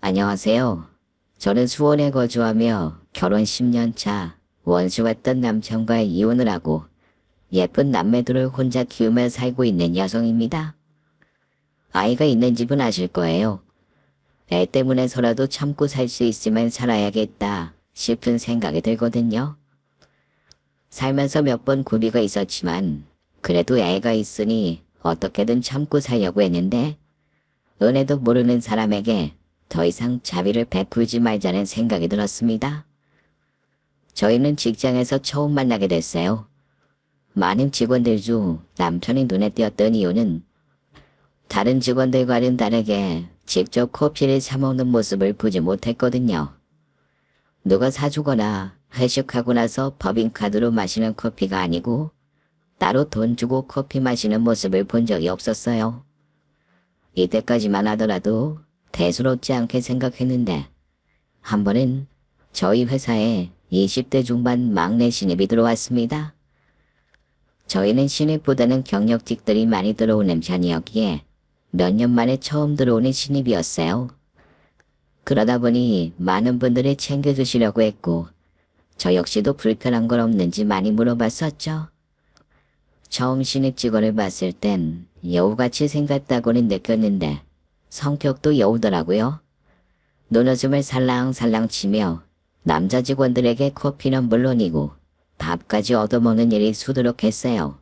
안녕하세요. 저는 수원에 거주하며 결혼 10년 차 원수였던 남편과 이혼을 하고 예쁜 남매들을 혼자 키우며 살고 있는 여성입니다. 아이가 있는 집은 아실 거예요. 애 때문에서라도 참고 살 수 있으면 살아야겠다 싶은 생각이 들거든요. 살면서 몇 번 고비가 있었지만 그래도 애가 있으니 어떻게든 참고 살려고 했는데 은혜도 모르는 사람에게 더 이상 자비를 베풀지 말자는 생각이 들었습니다. 저희는 직장에서 처음 만나게 됐어요. 많은 직원들 중 남편이 눈에 띄었던 이유는 다른 직원들과는 다르게 직접 커피를 사 먹는 모습을 보지 못했거든요. 누가 사주거나 회식하고 나서 법인카드로 마시는 커피가 아니고 따로 돈 주고 커피 마시는 모습을 본 적이 없었어요. 이때까지만 하더라도 대수롭지 않게 생각했는데 한 번은 저희 회사에 20대 중반 막내 신입이 들어왔습니다. 저희는 신입보다는 경력직들이 많이 들어오는 편이었기에 몇 년 만에 처음 들어오는 신입이었어요. 그러다 보니 많은 분들이 챙겨주시려고 했고 저 역시도 불편한 건 없는지 많이 물어봤었죠. 처음 신입 직원을 봤을 땐 여우같이 생겼다고는 느꼈는데 성격도 여우더라고요. 눈웃음을 살랑살랑 치며 남자 직원들에게 커피는 물론이고 밥까지 얻어먹는 일이 수두룩했어요.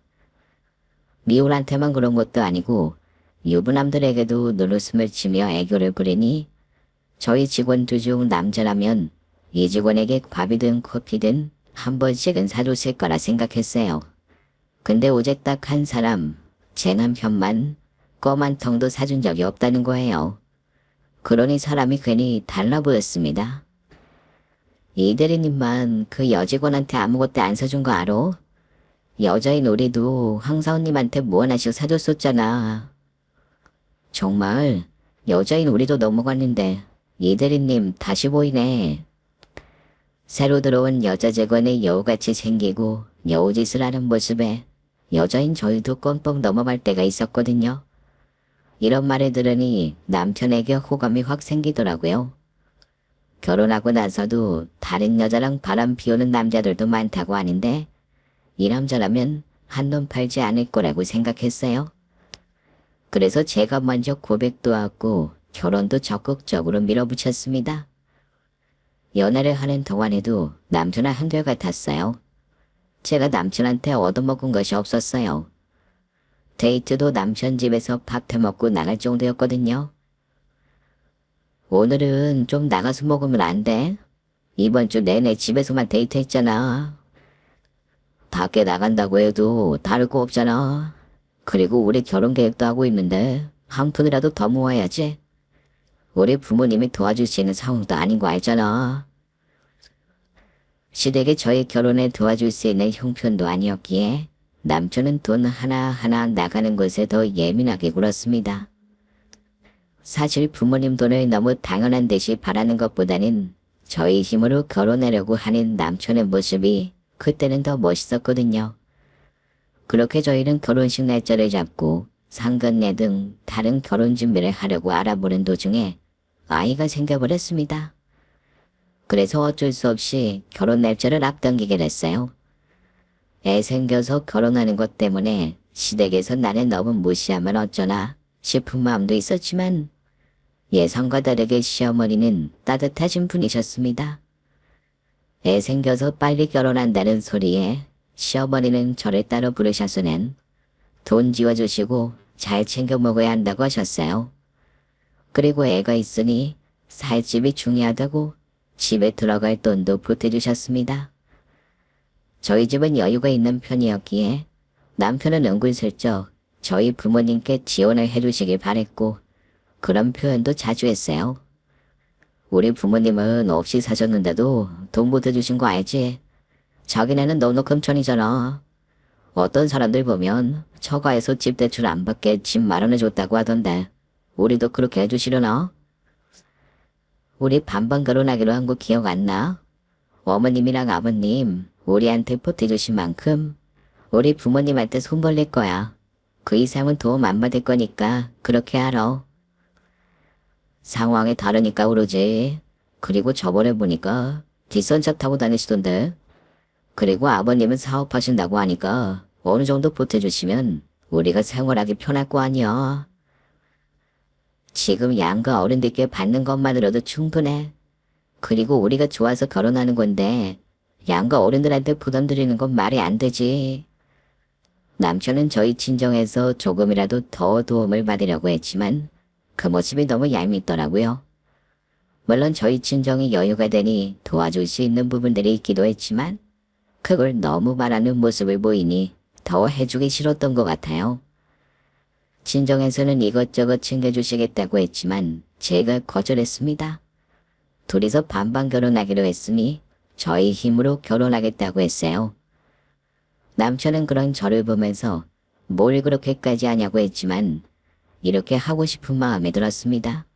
미울한테만 그런 것도 아니고 유부남들에게도 눈웃음을 치며 애교를 부리니 저희 직원들 중 남자라면 이 직원에게 밥이든 커피든 한 번씩은 사줬을 거라 생각했어요. 근데 오직 딱 한 사람, 제 남편만 껌 한 통도 사준 적이 없다는 거예요. 그러니 사람이 괜히 달라 보였습니다. 이 대리님만 그 여직원한테 아무것도 안 사준 거 알아? 여자인 우리도 황사원님한테 뭐 하나씩 사줬었잖아. 정말 여자인 우리도 넘어갔는데 이 대리님 다시 보이네. 새로 들어온 여자 직원의 여우같이 생기고 여우짓을 하는 모습에 여자인 저희도 껌뻑 넘어갈 때가 있었거든요. 이런 말을 들으니 남편에게 호감이 확 생기더라고요. 결혼하고 나서도 다른 여자랑 바람 피우는 남자들도 많다고 하는데 이 남자라면 한눈 팔지 않을 거라고 생각했어요. 그래서 제가 먼저 고백도 하고 결혼도 적극적으로 밀어붙였습니다. 연애를 하는 동안에도 남편은 한결같았어요. 제가 남편한테 얻어먹은 것이 없었어요. 데이트도 남편 집에서 밥 해먹고 나갈 정도였거든요. 오늘은 좀 나가서 먹으면 안 돼? 이번 주 내내 집에서만 데이트했잖아. 밖에 나간다고 해도 다를 거 없잖아. 그리고 우리 결혼 계획도 하고 있는데 한 푼이라도 더 모아야지. 우리 부모님이 도와주시는 상황도 아닌 거 알잖아. 시댁이 저희 결혼에 도와줄 수 있는 형편도 아니었기에 남편은 돈 하나하나 나가는 것에 더 예민하게 굴었습니다. 사실 부모님 돈을 너무 당연한 듯이 바라는 것보다는 저희 힘으로 결혼하려고 하는 남편의 모습이 그때는 더 멋있었거든요. 그렇게 저희는 결혼식 날짜를 잡고 상견례 등 다른 결혼 준비를 하려고 알아보는 도중에 아이가 생겨버렸습니다. 그래서 어쩔 수 없이 결혼 날짜를 앞당기게 됐어요. 애 생겨서 결혼하는 것 때문에 시댁에서 나를 너무 무시하면 어쩌나 싶은 마음도 있었지만 예상과 다르게 시어머니는 따뜻하신 분이셨습니다. 애 생겨서 빨리 결혼한다는 소리에 시어머니는 저를 따로 부르셔서는 돈 지어주시고 잘 챙겨 먹어야 한다고 하셨어요. 그리고 애가 있으니 살 집이 중요하다고 집에 들어갈 돈도 보태주셨습니다. 저희 집은 여유가 있는 편이었기에 남편은 은근슬쩍 저희 부모님께 지원을 해주시길 바랬고 그런 표현도 자주 했어요. 우리 부모님은 없이 사셨는데도 돈 보태주신 거 알지? 자기네는 넉넉금천이잖아. 어떤 사람들 보면 처가에서 집 대출 안 받게 집 마련해줬다고 하던데 우리도 그렇게 해주시려나? 우리 반반 결혼하기로 한 거 기억 안 나? 어머님이랑 아버님 우리한테 보태주신 만큼 우리 부모님한테 손 벌릴 거야. 그 이상은 도움 안 받을 거니까 그렇게 알아. 상황이 다르니까 그러지. 그리고 저번에 보니까 뒷선 차 타고 다니시던데. 그리고 아버님은 사업하신다고 하니까 어느 정도 보태주시면 우리가 생활하기 편할 거 아니야. 지금 양가 어른들께 받는 것만으로도 충분해. 그리고 우리가 좋아서 결혼하는 건데 양가 어른들한테 부담 드리는 건 말이 안 되지. 남편은 저희 친정에서 조금이라도 더 도움을 받으려고 했지만 그 모습이 너무 얄밉더라고요. 물론 저희 친정이 여유가 되니 도와줄 수 있는 부분들이 있기도 했지만 그걸 너무 말하는 모습을 보이니 더 해주기 싫었던 것 같아요. 친정에서는 이것저것 챙겨주시겠다고 했지만 제가 거절했습니다. 둘이서 반반 결혼하기로 했으니 저희 힘으로 결혼하겠다고 했어요. 남편은 그런 저를 보면서 뭘 그렇게까지 하냐고 했지만 이렇게 하고 싶은 마음이 들었습니다.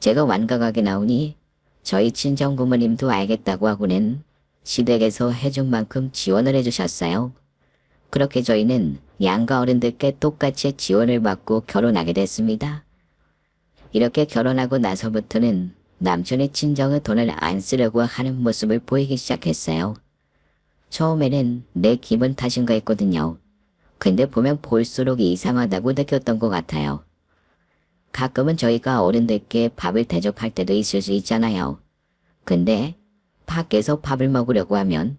제가 완강하게 나오니 저희 친정 부모님도 알겠다고 하고는 시댁에서 해준 만큼 지원을 해주셨어요. 그렇게 저희는 양가 어른들께 똑같이 지원을 받고 결혼하게 됐습니다. 이렇게 결혼하고 나서부터는 남편의 친정의 돈을 안 쓰려고 하는 모습을 보이기 시작했어요. 처음에는 내 기분 탓인가 했거든요. 근데 보면 볼수록 이상하다고 느꼈던 것 같아요. 가끔은 저희가 어른들께 밥을 대접할 때도 있을 수 있잖아요. 근데 밖에서 밥을 먹으려고 하면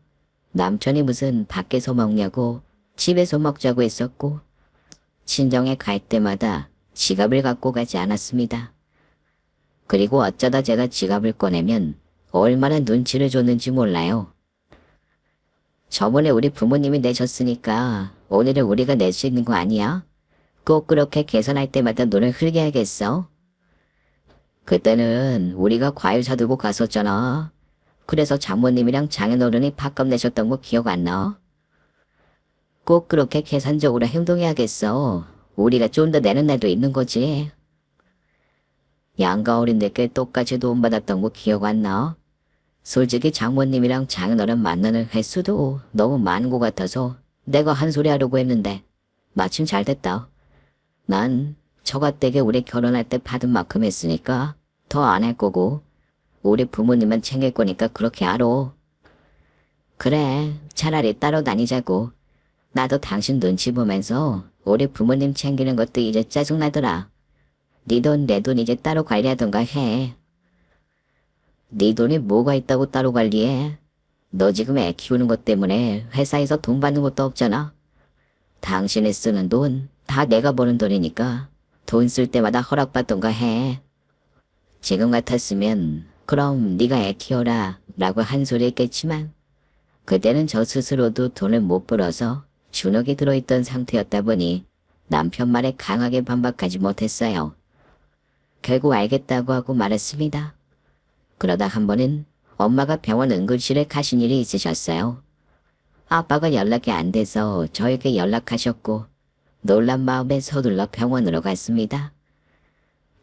남편이 무슨 밖에서 먹냐고 집에서 먹자고 했었고 친정에 갈 때마다 지갑을 갖고 가지 않았습니다. 그리고 어쩌다 제가 지갑을 꺼내면 얼마나 눈치를 줬는지 몰라요. 저번에 우리 부모님이 내셨으니까 오늘은 우리가 낼 수 있는 거 아니야? 꼭 그렇게 계산할 때마다 눈을 흘게 하겠어? 그때는 우리가 과일 사들고 갔었잖아. 그래서 장모님이랑 장인어른이 밥값 내셨던 거 기억 안 나? 꼭 그렇게 계산적으로 행동해야겠어. 우리가 좀 더 내는 날도 있는 거지. 양가 어린들께 똑같이 도움받았던 거 기억 안 나? 솔직히 장모님이랑 장인어른 만나는 횟수도 너무 많은 것 같아서 내가 한 소리 하려고 했는데 마침 잘 됐다. 난 저가댁에 우리 결혼할 때 받은 만큼 했으니까 더 안 할 거고 우리 부모님은 챙길 거니까 그렇게 알아. 그래, 차라리 따로 다니자고. 나도 당신 눈치 보면서 우리 부모님 챙기는 것도 이제 짜증나더라. 네 돈 내 돈 이제 따로 관리하던가 해. 네 돈이 뭐가 있다고 따로 관리해? 너 지금 애 키우는 것 때문에 회사에서 돈 받는 것도 없잖아. 당신이 쓰는 돈 다 내가 버는 돈이니까 돈 쓸 때마다 허락받던가 해. 지금 같았으면 그럼 네가 애 키워라 라고 한 소리 했겠지만 그때는 저 스스로도 돈을 못 벌어서 주눅이 들어있던 상태였다 보니 남편 말에 강하게 반박하지 못했어요. 결국 알겠다고 하고 말했습니다. 그러다 한 번은 엄마가 병원 응급실에 가신 일이 있으셨어요. 아빠가 연락이 안 돼서 저에게 연락하셨고 놀란 마음에 서둘러 병원으로 갔습니다.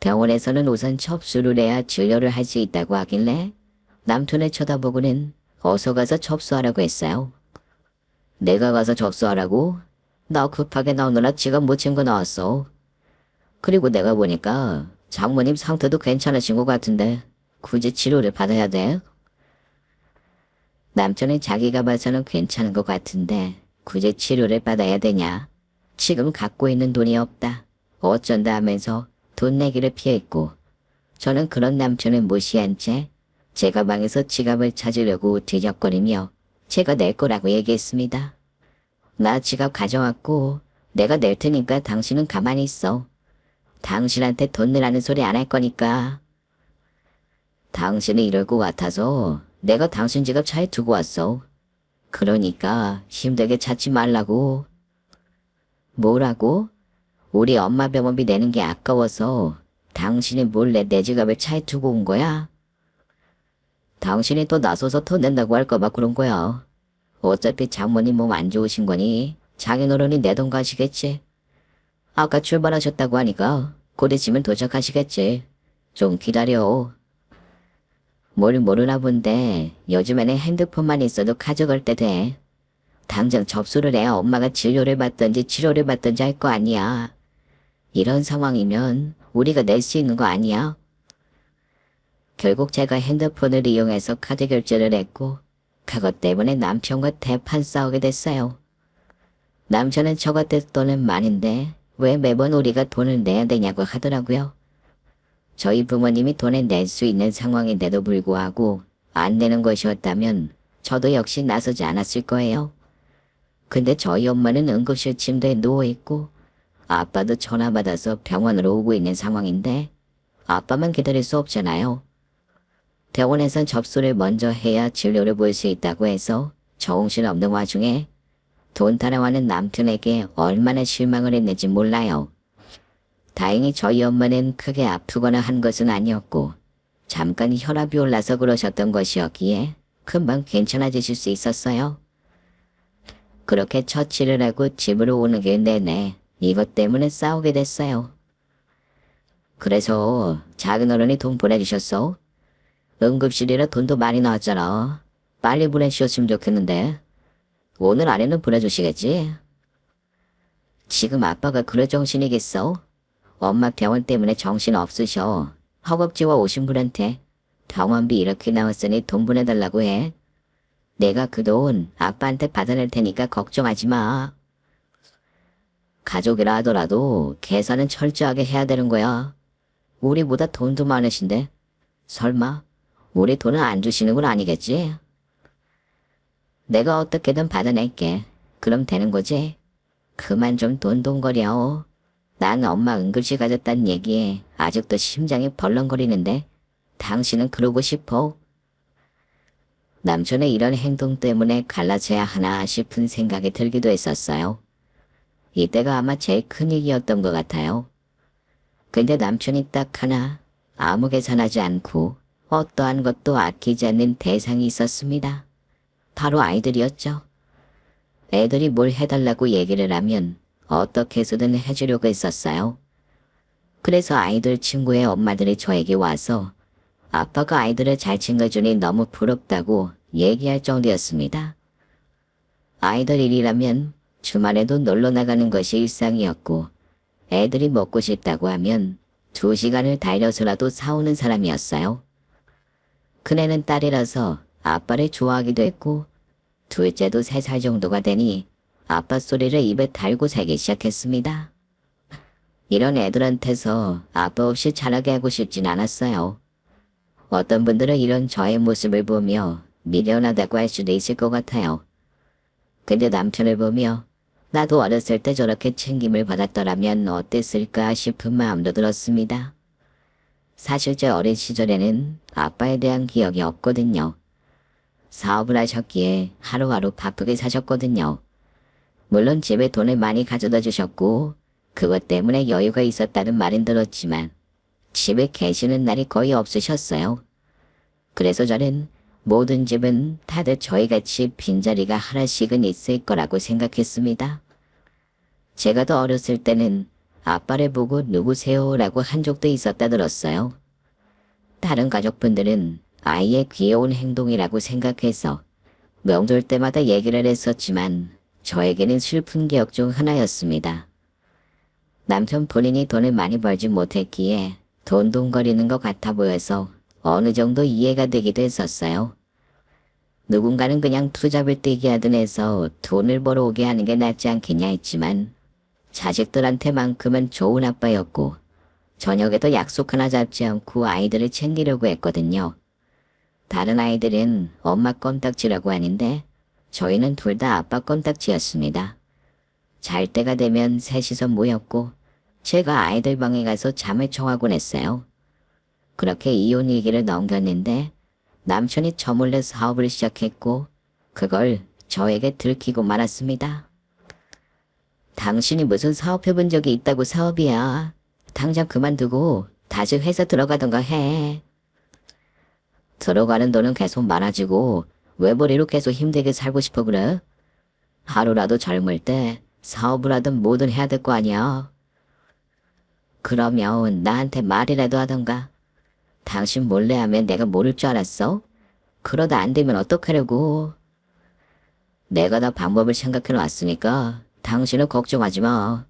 병원에서는 우선 접수를 해야 진료를 할 수 있다고 하길래 남편을 쳐다보고는 어서 가서 접수하라고 했어요. 내가 가서 접수하라고? 나 급하게 나오느라 지갑 못 챙겨 나왔어. 그리고 내가 보니까 장모님 상태도 괜찮으신 것 같은데 굳이 치료를 받아야 돼? 남편은 자기가 봐서는 괜찮은 것 같은데 굳이 치료를 받아야 되냐? 지금 갖고 있는 돈이 없다. 어쩐다 하면서 돈 내기를 피했고 저는 그런 남편을 무시한 채 제 가방에서 지갑을 찾으려고 뒤적거리며 제가 낼 거라고 얘기했습니다. 나 지갑 가져왔고 내가 낼 테니까 당신은 가만히 있어. 당신한테 돈 내라는 소리 안 할 거니까. 당신이 이럴 것 같아서 내가 당신 지갑 차에 두고 왔어. 그러니까 힘들게 찾지 말라고. 뭐라고? 우리 엄마 병원비 내는 게 아까워서 당신이 몰래 내 지갑을 차에 두고 온 거야? 당신이 또 나서서 더 낸다고 할까봐 그런 거야. 어차피 장모님 몸 안 좋으신 거니 장인어른이 내 돈 가시겠지. 아까 출발하셨다고 하니까 곧 있으면 도착하시겠지. 좀 기다려. 뭘 모르나 본데 요즘에는 핸드폰만 있어도 가져갈 때 돼. 당장 접수를 해야 엄마가 진료를 받든지 치료를 받든지 할 거 아니야. 이런 상황이면 우리가 낼 수 있는 거 아니야. 결국 제가 핸드폰을 이용해서 카드 결제를 했고 그것 때문에 남편과 대판 싸우게 됐어요. 남편은 저 같은 돈은 많은데 왜 매번 우리가 돈을 내야 되냐고 하더라고요. 저희 부모님이 돈을 낼 수 있는 상황인데도 불구하고 안 내는 것이었다면 저도 역시 나서지 않았을 거예요. 근데 저희 엄마는 응급실 침대에 누워있고 아빠도 전화 받아서 병원으로 오고 있는 상황인데 아빠만 기다릴 수 없잖아요. 병원에선 접수를 먼저 해야 진료를 볼 수 있다고 해서 정신없는 와중에 돈 타령하는 남편에게 얼마나 실망을 했는지 몰라요. 다행히 저희 엄마는 크게 아프거나 한 것은 아니었고 잠깐 혈압이 올라서 그러셨던 것이었기에 금방 괜찮아지실 수 있었어요. 그렇게 처치를 하고 집으로 오는 길 내내 이것 때문에 싸우게 됐어요. 그래서 작은 어른이 돈 보내주셨어. 응급실이라 돈도 많이 나왔잖아. 빨리 보내주셨으면 좋겠는데. 오늘 안에는 보내주시겠지? 지금 아빠가 그럴 정신이겠어? 엄마 병원 때문에 정신 없으셔. 허겁지겁 오신 분한테 병원비 이렇게 나왔으니 돈 보내달라고 해. 내가 그 돈 아빠한테 받아낼 테니까 걱정하지 마. 가족이라 하더라도 계산은 철저하게 해야 되는 거야. 우리보다 돈도 많으신데 설마 우리 돈을 안 주시는 건 아니겠지? 내가 어떻게든 받아낼게. 그럼 되는 거지? 그만 좀 돈돈거려. 난 엄마 응급실 가졌다는 얘기에 아직도 심장이 벌렁거리는데 당신은 그러고 싶어? 남편의 이런 행동 때문에 갈라져야 하나 싶은 생각이 들기도 했었어요. 이때가 아마 제일 큰 얘기였던 것 같아요. 근데 남편이 딱 하나 아무 계산하지 않고 어떠한 것도 아끼지 않는 대상이 있었습니다. 바로 아이들이었죠. 애들이 뭘 해달라고 얘기를 하면 어떻게 해서든 해주려고 했었어요. 그래서 아이들 친구의 엄마들이 저에게 와서 아빠가 아이들을 잘 챙겨주니 너무 부럽다고 얘기할 정도였습니다. 아이들 일이라면 주말에도 놀러 나가는 것이 일상이었고 애들이 먹고 싶다고 하면 2시간을 달려서라도 사오는 사람이었어요. 큰애는 딸이라서 아빠를 좋아하기도 했고 둘째도 3살 정도가 되니 아빠 소리를 입에 달고 살기 시작했습니다. 이런 애들한테서 아빠 없이 자라게 하고 싶진 않았어요. 어떤 분들은 이런 저의 모습을 보며 미련하다고 할 수도 있을 것 같아요. 근데 남편을 보며 나도 어렸을 때 저렇게 챙김을 받았더라면 어땠을까 싶은 마음도 들었습니다. 사실 제 어린 시절에는 아빠에 대한 기억이 없거든요. 사업을 하셨기에 하루하루 바쁘게 사셨거든요. 물론 집에 돈을 많이 가져다 주셨고 그것 때문에 여유가 있었다는 말은 들었지만 집에 계시는 날이 거의 없으셨어요. 그래서 저는 모든 집은 다들 저희같이 빈자리가 하나씩은 있을 거라고 생각했습니다. 제가 더 어렸을 때는 아빠를 보고 누구세요? 라고 한 적도 있었다 들었어요. 다른 가족분들은 아이의 귀여운 행동이라고 생각해서 명절 때마다 얘기를 했었지만 저에게는 슬픈 기억 중 하나였습니다. 남편 본인이 돈을 많이 벌지 못했기에 돈돈거리는 것 같아 보여서 어느 정도 이해가 되기도 했었어요. 누군가는 그냥 투잡을 뛰게 하든 해서 돈을 벌어오게 하는 게 낫지 않겠냐 했지만 자식들한테만큼은 좋은 아빠였고 저녁에도 약속 하나 잡지 않고 아이들을 챙기려고 했거든요. 다른 아이들은 엄마 껌딱지라고 하는데 저희는 둘 다 아빠 껌딱지였습니다. 잘 때가 되면 셋이서 모였고 제가 아이들 방에 가서 잠을 청하곤 했어요. 그렇게 이혼 위기를 넘겼는데 남편이 저 몰래 사업을 시작했고 그걸 저에게 들키고 말았습니다. 당신이 무슨 사업해본 적이 있다고 사업이야. 당장 그만두고 다시 회사 들어가던가 해. 들어가는 돈은 계속 많아지고 왜 머리로 계속 힘들게 살고 싶어 그래? 하루라도 젊을 때 사업을 하든 뭐든 해야 될 거 아니야. 그러면 나한테 말이라도 하던가. 당신 몰래 하면 내가 모를 줄 알았어? 그러다 안 되면 어떡하려고. 내가 다 방법을 생각해 놨으니까 당신은 걱정하지 마.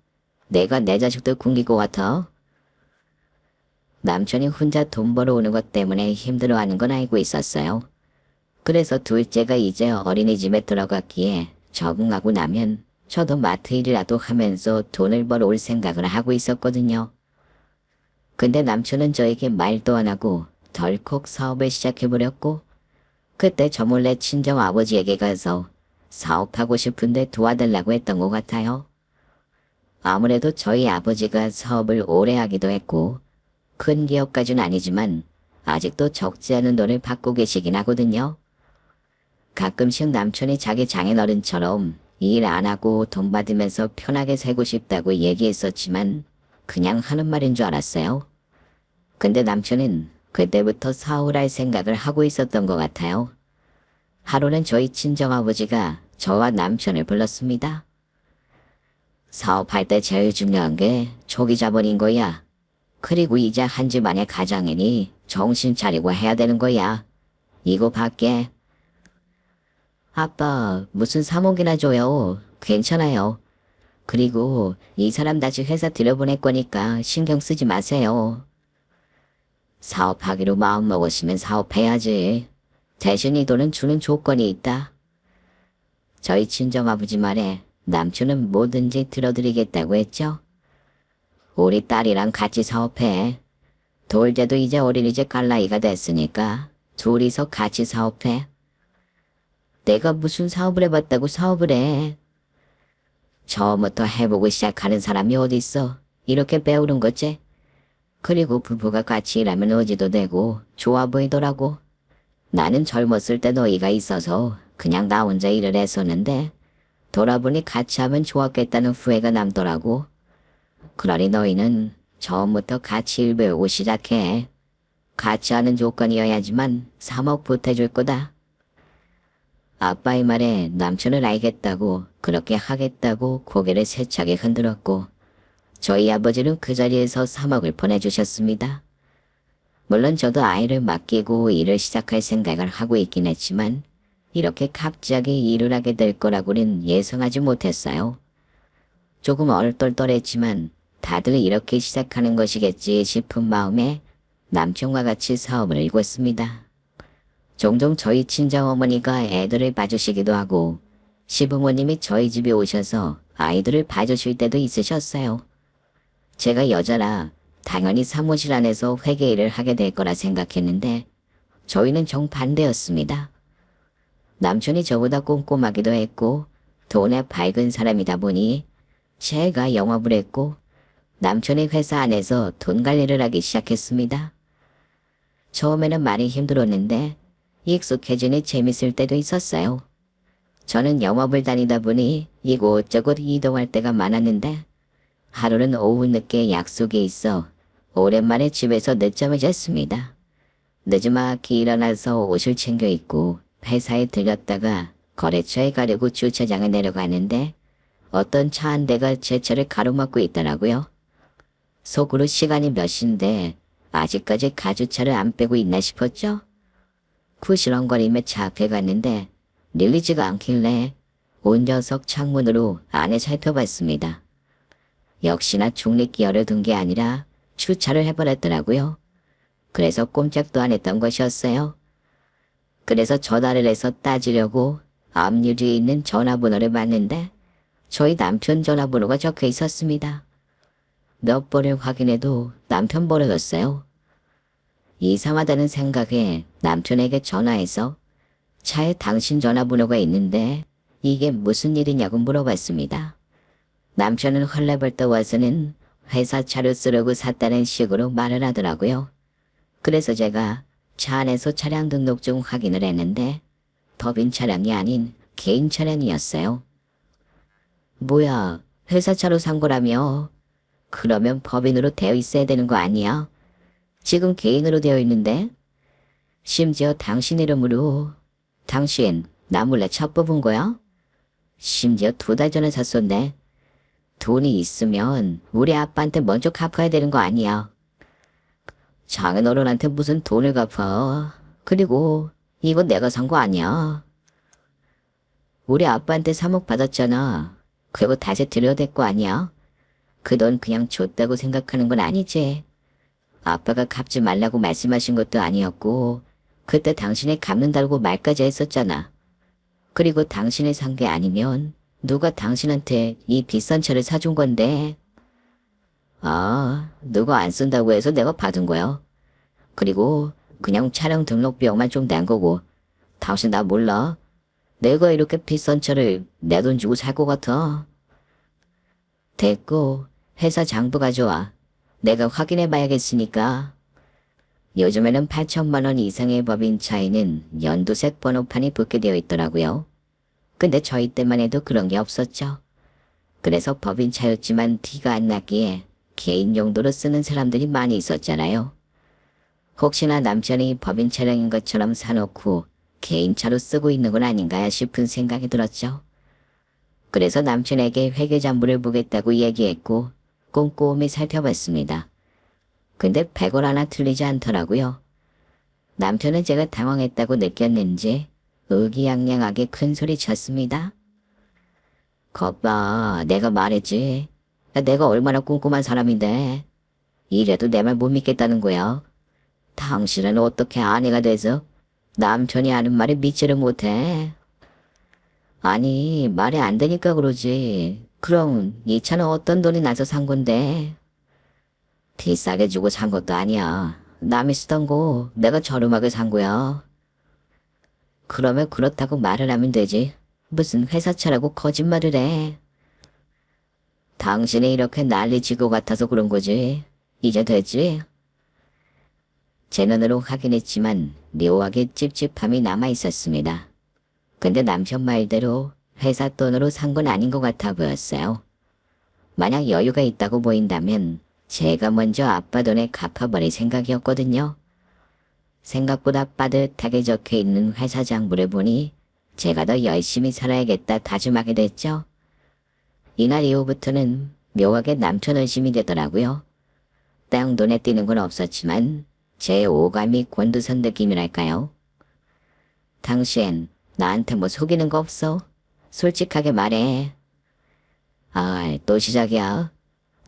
내가 내 자식들 굶길 것 같아. 남편이 혼자 돈 벌어오는 것 때문에 힘들어하는 건 알고 있었어요. 그래서 둘째가 이제 어린이집에 들어갔기에 적응하고 나면 저도 마트 일이라도 하면서 돈을 벌어올 생각을 하고 있었거든요. 근데 남편은 저에게 말도 안 하고 덜컥 사업을 시작해버렸고, 그때 저 몰래 친정 아버지에게 가서 사업하고 싶은데 도와달라고 했던 것 같아요. 아무래도 저희 아버지가 사업을 오래 하기도 했고 큰 기업까지는 아니지만 아직도 적지 않은 돈을 받고 계시긴 하거든요. 가끔씩 남편이 자기 장인어른처럼 일 안 하고 돈 받으면서 편하게 살고 싶다고 얘기했었지만 그냥 하는 말인 줄 알았어요. 근데 남편은 그때부터 사업을 할 생각을 하고 있었던 것 같아요. 하루는 저희 친정아버지가 저와 남편을 불렀습니다. 사업할 때 제일 중요한 게 초기 자본인 거야. 그리고 이제 한 집안의 가장이니 정신 차리고 해야 되는 거야. 이거 밖에. 아빠, 무슨 3억이나 줘요. 괜찮아요. 그리고 이 사람 다시 회사 들여보낼 거니까 신경 쓰지 마세요. 사업하기로 마음먹었으면 사업해야지. 대신 이 돈은 주는 조건이 있다. 저희 친정아버지 말에 남편은 뭐든지 들어드리겠다고 했죠. 우리 딸이랑 같이 사업해. 돌재도 이제 어린이집 갈 나이가 됐으니까 둘이서 같이 사업해. 내가 무슨 사업을 해봤다고 사업을 해. 처음부터 해보고 시작하는 사람이 어딨어. 이렇게 배우는 거지. 그리고 부부가 같이 일하면 의지도 되고 좋아 보이더라고. 나는 젊었을 때 너희가 있어서 그냥 나 혼자 일을 했었는데 돌아보니 같이 하면 좋았겠다는 후회가 남더라고. 그러니 너희는 처음부터 같이 일 배우고 시작해. 같이 하는 조건이어야지만 3억 보태줄 거다. 아빠의 말에 남편을 알겠다고 그렇게 하겠다고 고개를 세차게 흔들었고 저희 아버지는 그 자리에서 3억을 보내주셨습니다. 물론 저도 아이를 맡기고 일을 시작할 생각을 하고 있긴 했지만 이렇게 갑자기 일을 하게 될 거라고는 예상하지 못했어요. 조금 얼떨떨했지만 다들 이렇게 시작하는 것이겠지 싶은 마음에 남편과 같이 사업을 일궜습니다. 종종 저희 친정어머니가 애들을 봐주시기도 하고 시부모님이 저희 집에 오셔서 아이들을 봐주실 때도 있으셨어요. 제가 여자라 당연히 사무실 안에서 회계 일을 하게 될 거라 생각했는데 저희는 정반대였습니다. 남편이 저보다 꼼꼼하기도 했고 돈에 밝은 사람이다 보니 제가 영업을 했고 남편의 회사 안에서 돈 관리를 하기 시작했습니다. 처음에는 많이 힘들었는데 익숙해지니 재밌을 때도 있었어요. 저는 영업을 다니다 보니 이곳저곳 이동할 때가 많았는데 하루는 오후 늦게 약속이 있어 오랜만에 집에서 늦잠을 잤습니다. 늦지막히 일어나서 옷을 챙겨 입고 회사에 들렸다가 거래처에 가려고 주차장에 내려가는데 어떤 차 한 대가 제 차를 가로막고 있더라고요. 속으로 시간이 몇 시인데 아직까지 가주차를 안 빼고 있나 싶었죠. 구시렁거리며 차 앞에 갔는데 밀리지가 않길래 운전석 창문으로 안에 살펴봤습니다. 역시나 중립기어를 둔 게 아니라 주차를 해버렸더라고요. 그래서 꼼짝도 안 했던 것이었어요. 그래서 전화를 해서 따지려고 앞유리에 있는 전화번호를 봤는데 저희 남편 전화번호가 적혀 있었습니다. 몇 번을 확인해도 남편 번호였어요. 이상하다는 생각에 남편에게 전화해서 차에 당신 전화번호가 있는데 이게 무슨 일이냐고 물어봤습니다. 남편은 헐레벌떡 와서는 회사 차를 쓰려고 샀다는 식으로 말을 하더라고요. 그래서 제가 차 안에서 차량 등록증 확인을 했는데 법인 차량이 아닌 개인 차량이었어요. 뭐야, 회사 차로 산 거라며? 그러면 법인으로 되어 있어야 되는 거 아니야? 지금 개인으로 되어 있는데? 심지어 당신 이름으로. 당신 나 몰래 차 뽑은 거야? 심지어 2달 전에 샀었네. 돈이 있으면 우리 아빠한테 먼저 갚아야 되는 거 아니야. 장인어른한테 무슨 돈을 갚아. 그리고 이거 내가 산 거 아니야. 우리 아빠한테 3억 받았잖아. 그거 다시 드려야 될 거 아니야. 그 돈 그냥 줬다고 생각하는 건 아니지. 아빠가 갚지 말라고 말씀하신 것도 아니었고 그때 당신이 갚는다고 말까지 했었잖아. 그리고 당신이 산 게 아니면 누가 당신한테 이 비싼 차를 사준 건데. 아, 누가 안 쓴다고 해서 내가 받은 거야. 그리고 그냥 차량 등록비용만 좀 낸 거고. 당신 나 몰라? 내가 이렇게 비싼 차를 내 돈 주고 살 것 같아? 됐고, 회사 장부 가져와. 내가 확인해 봐야겠으니까. 요즘에는 8천만 원 이상의 법인차에는 연두색 번호판이 붙게 되어 있더라고요. 근데 저희 때만 해도 그런 게 없었죠. 그래서 법인차였지만 티가 안 났기에 개인 용도로 쓰는 사람들이 많이 있었잖아요. 혹시나 남편이 법인 차량인 것처럼 사놓고 개인차로 쓰고 있는 건 아닌가 싶은 생각이 들었죠. 그래서 남편에게 회계장부를 보겠다고 얘기했고 꼼꼼히 살펴봤습니다. 근데 100원 하나 틀리지 않더라고요. 남편은 제가 당황했다고 느꼈는지 의기양양하게 큰 소리 쳤습니다. 거봐, 내가 말했지. 내가 얼마나 꼼꼼한 사람인데. 이래도 내 말 못 믿겠다는 거야. 당신은 어떻게 아내가 돼서 남편이 하는 말에 믿지를 못해. 아니, 말이 안 되니까 그러지. 그럼 이 차는 어떤 돈이 나서 산 건데. 비싸게 주고 산 것도 아니야. 남이 쓰던 거 내가 저렴하게 산 거야. 그러면 그렇다고 말을 하면 되지. 무슨 회사차라고 거짓말을 해. 당신이 이렇게 난리칠 것 같아서 그런 거지. 이제 됐지? 제 눈으로 확인했지만 묘하게 찝찝함이 남아 있었습니다. 근데 남편 말대로 회사 돈으로 산 건 아닌 것 같아 보였어요. 만약 여유가 있다고 보인다면 제가 먼저 아빠 돈에 갚아버릴 생각이었거든요. 생각보다 빠듯하게 적혀있는 회사 장부를 보니 제가 더 열심히 살아야겠다 다짐하게 됐죠. 이날 이후부터는 묘하게 남편 의심이 되더라고요. 딱 눈에 띄는 건 없었지만 제 오감이 곤두선 느낌이랄까요. 당신 나한테 뭐 속이는 거 없어? 솔직하게 말해. 아, 또 시작이야.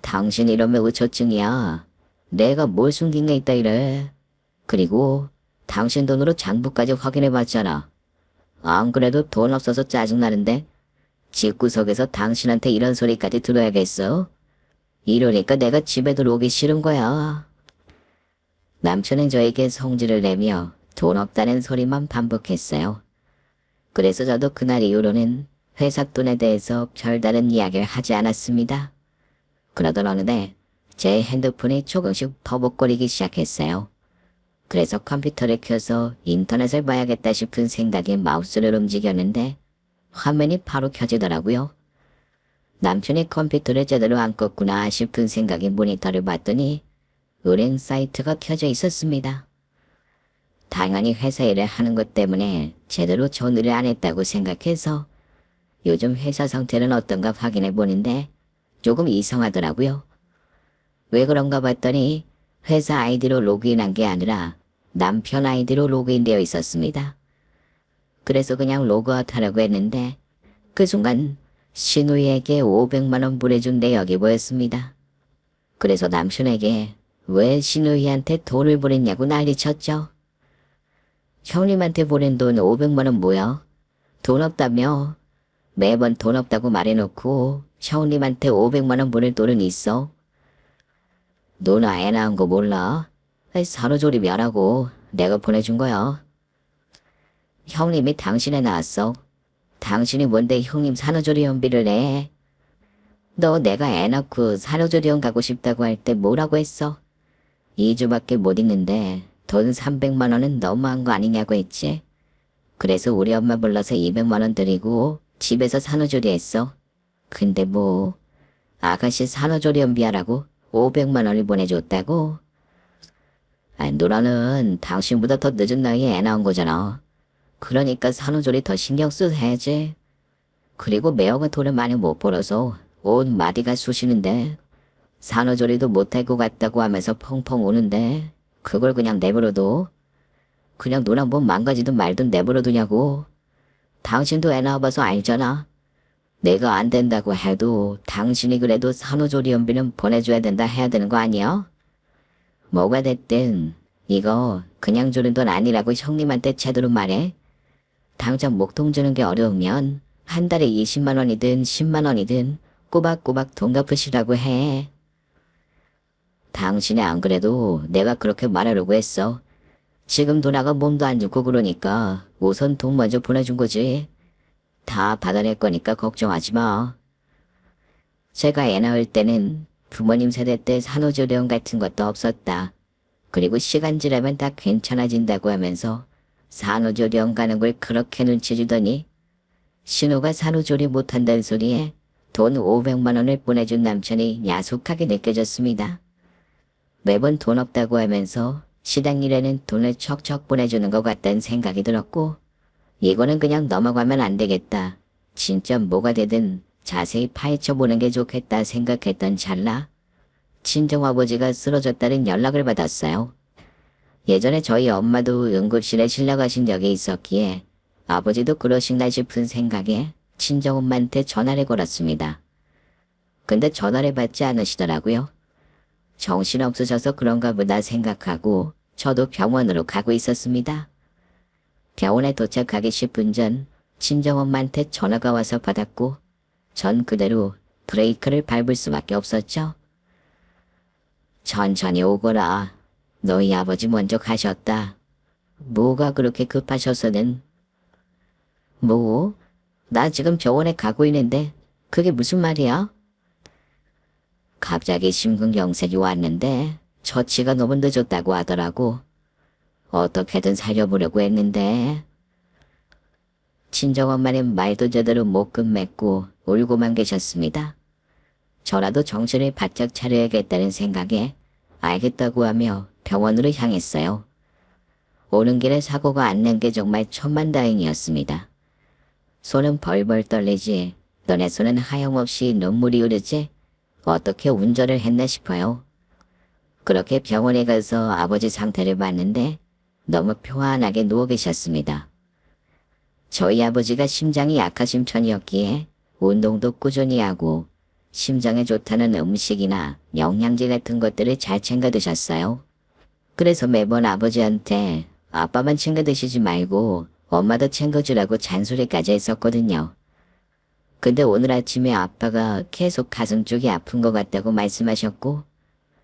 당신 이러면 의처증이야. 내가 뭘 숨긴 게 있다 이래. 그리고 당신 돈으로 장부까지 확인해봤잖아. 안 그래도 돈 없어서 짜증나는데 집구석에서 당신한테 이런 소리까지 들어야겠어? 이러니까 내가 집에 들어오기 싫은 거야. 남편은 저에게 성질을 내며 돈 없다는 소리만 반복했어요. 그래서 저도 그날 이후로는 회사 돈에 대해서 별다른 이야기를 하지 않았습니다. 그러던 어느 날 제 핸드폰이 조금씩 버벅거리기 시작했어요. 그래서 컴퓨터를 켜서 인터넷을 봐야겠다 싶은 생각에 마우스를 움직였는데 화면이 바로 켜지더라고요. 남편이 컴퓨터를 제대로 안 껐구나 싶은 생각에 모니터를 봤더니 은행 사이트가 켜져 있었습니다. 당연히 회사 일을 하는 것 때문에 제대로 전화를 안 했다고 생각해서 요즘 회사 상태는 어떤가 확인해 보는데 조금 이상하더라고요. 왜 그런가 봤더니 회사 아이디로 로그인한 게 아니라 남편 아이디로 로그인되어 있었습니다. 그래서 그냥 로그아웃 하려고 했는데 그 순간 신우이에게 500만 원 보내준 내역이 보였습니다. 그래서 남편에게 왜 신우이한테 돈을 보냈냐고 난리쳤죠. 형님한테 보낸 돈 500만 원 뭐야? 돈 없다며? 매번 돈 없다고 말해놓고 형님한테 500만 원 보낼 돈은 있어? 누나 애 낳은 거 몰라? 산후조리 하라고 내가 보내준 거야. 형님이 당신 애 낳았어. 당신이 뭔데 형님 산후조리원비를 내? 너 내가 애 낳고 산후조리원 가고 싶다고 할 때 뭐라고 했어? 2주밖에 못 있는데 돈 300만 원은 너무한 거 아니냐고 했지. 그래서 우리 엄마 불러서 200만 원 드리고 집에서 산후조리 했어. 근데 뭐 아가씨 산후조리원비 하라고 500만 원을 보내줬다고? 아, 누나는 당신보다 더 늦은 나이에 애 낳은 거잖아. 그러니까 산후조리 더 신경 써야지. 그리고 매형은 돈을 많이 못 벌어서 온 마디가 쑤시는데 산후조리도 못할 것 같다고 하면서 펑펑 우는데 그걸 그냥 내버려둬? 그냥 누나 뭐 망가지든 말든 내버려두냐고. 당신도 애 낳아봐서 알잖아. 내가 안 된다고 해도 당신이 그래도 산후조리원비는 보내줘야 된다 해야 되는 거 아니야? 뭐가 됐든 이거 그냥 주는 돈 아니라고 형님한테 제대로 말해. 당장 목돈 주는 게 어려우면 한 달에 20만 원이든 10만 원이든 꼬박꼬박 돈 갚으시라고 해. 당신이 안 그래도 내가 그렇게 말하려고 했어. 지금 누나가 몸도 안 좋고 그러니까 우선 돈 먼저 보내준 거지. 다 받아낼 거니까 걱정하지 마. 제가 애 낳을 때는 부모님 세대 때 산후조리원 같은 것도 없었다. 그리고 시간 지나면 다 괜찮아진다고 하면서 산후조리원 가는 걸 그렇게 눈치 주더니 신우가 산후조리 못한다는 소리에 돈 500만 원을 보내준 남편이 야속하게 느껴졌습니다. 매번 돈 없다고 하면서 시당 일에는 돈을 척척 보내주는 것 같다는 생각이 들었고 이거는 그냥 넘어가면 안 되겠다. 진짜 뭐가 되든 자세히 파헤쳐 보는 게 좋겠다 생각했던 찰나 친정아버지가 쓰러졌다는 연락을 받았어요. 예전에 저희 엄마도 응급실에 실려가신 적이 있었기에 아버지도 그러신가 싶은 생각에 친정엄마한테 전화를 걸었습니다. 근데 전화를 받지 않으시더라고요. 정신없으셔서 그런가 보다 생각하고 저도 병원으로 가고 있었습니다. 병원에 도착하기 10분 전 친정엄마한테 전화가 와서 받았고 전 그대로 브레이크를 밟을 수밖에 없었죠. 천천히 오거라. 너희 아버지 먼저 가셨다. 뭐가 그렇게 급하셔서는. 뭐? 나 지금 병원에 가고 있는데 그게 무슨 말이야? 갑자기 심근경색이 왔는데 처치가 너무 늦었다고 하더라고. 어떻게든 살려보려고 했는데. 친정엄마는 말도 제대로 못 끝맺고 울고만 계셨습니다. 저라도 정신을 바짝 차려야겠다는 생각에 알겠다고 하며 병원으로 향했어요. 오는 길에 사고가 안 난 게 정말 천만다행이었습니다. 손은 벌벌 떨리지 너네 손은 하염없이 눈물이 흐르지 어떻게 운전을 했나 싶어요. 그렇게 병원에 가서 아버지 상태를 봤는데 너무 평안하게 누워 계셨습니다. 저희 아버지가 심장이 약하신 편이었기에 운동도 꾸준히 하고 심장에 좋다는 음식이나 영양제 같은 것들을 잘 챙겨 드셨어요. 그래서 매번 아버지한테 아빠만 챙겨 드시지 말고 엄마도 챙겨주라고 잔소리까지 했었거든요. 근데 오늘 아침에 아빠가 계속 가슴 쪽이 아픈 것 같다고 말씀하셨고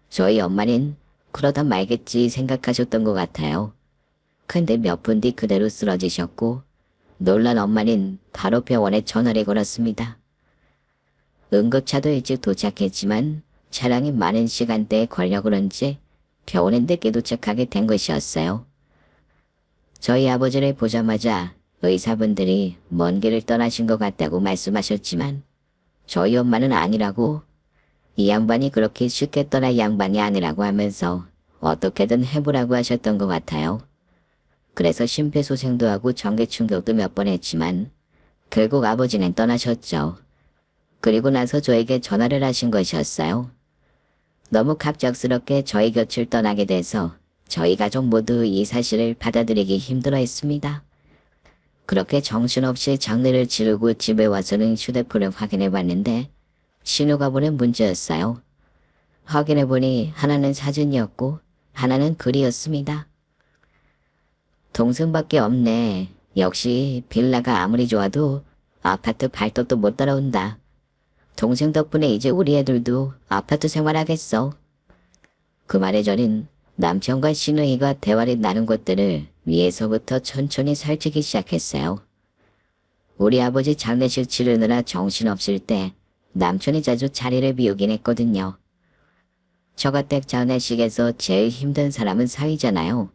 저희 엄마는 그러다 말겠지 생각하셨던 것 같아요. 근데 몇 분 뒤 그대로 쓰러지셨고 놀란 엄마는 바로 병원에 전화를 걸었습니다. 응급차도 일찍 도착했지만 차량이 많은 시간대에 걸려 그런지 병원에 늦게 도착하게 된 것이었어요. 저희 아버지를 보자마자 의사분들이 먼 길을 떠나신 것 같다고 말씀하셨지만 저희 엄마는 아니라고 이 양반이 그렇게 쉽게 떠날 양반이 아니라고 하면서 어떻게든 해보라고 하셨던 것 같아요. 그래서 심폐소생도 하고 전기충격도 몇 번 했지만 결국 아버지는 떠나셨죠. 그리고 나서 저에게 전화를 하신 것이었어요. 너무 갑작스럽게 저희 곁을 떠나게 돼서 저희 가족 모두 이 사실을 받아들이기 힘들어했습니다. 그렇게 정신없이 장례를 치르고 집에 와서는 휴대폰을 확인해봤는데 신호가 보낸 문자였어요. 확인해보니 하나는 사진이었고 하나는 글이었습니다. 동생밖에 없네. 역시 빌라가 아무리 좋아도 아파트 발톱도 못 따라온다. 동생 덕분에 이제 우리 애들도 아파트 생활하겠어. 그 말에 저는 남편과 신우이가 대화를 나눈 것들을 위에서부터 천천히 살피기 시작했어요. 우리 아버지 장례식 치르느라 정신없을 때 남편이 자주 자리를 비우긴 했거든요. 저가댁 장례식에서 제일 힘든 사람은 사위잖아요.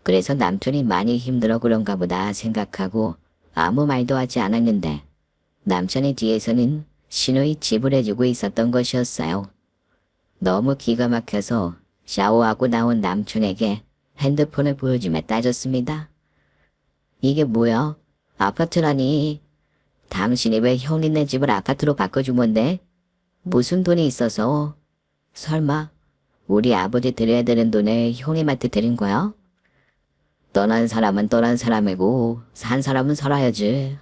그래서 남편이 많이 힘들어 그런가 보다 생각하고 아무 말도 하지 않았는데 남편의 뒤에서는 신우이 지불해주고 있었던 것이었어요. 너무 기가 막혀서 샤워하고 나온 남편에게 핸드폰을 보여주며 따졌습니다. 이게 뭐야? 아파트라니. 당신이 왜 형님네 집을 아파트로 바꿔주면데? 무슨 돈이 있어서? 설마 우리 아버지 드려야 되는 돈을 형님한테 드린 거야? 떠난 사람은 떠난 사람이고 산 사람은 살아야지.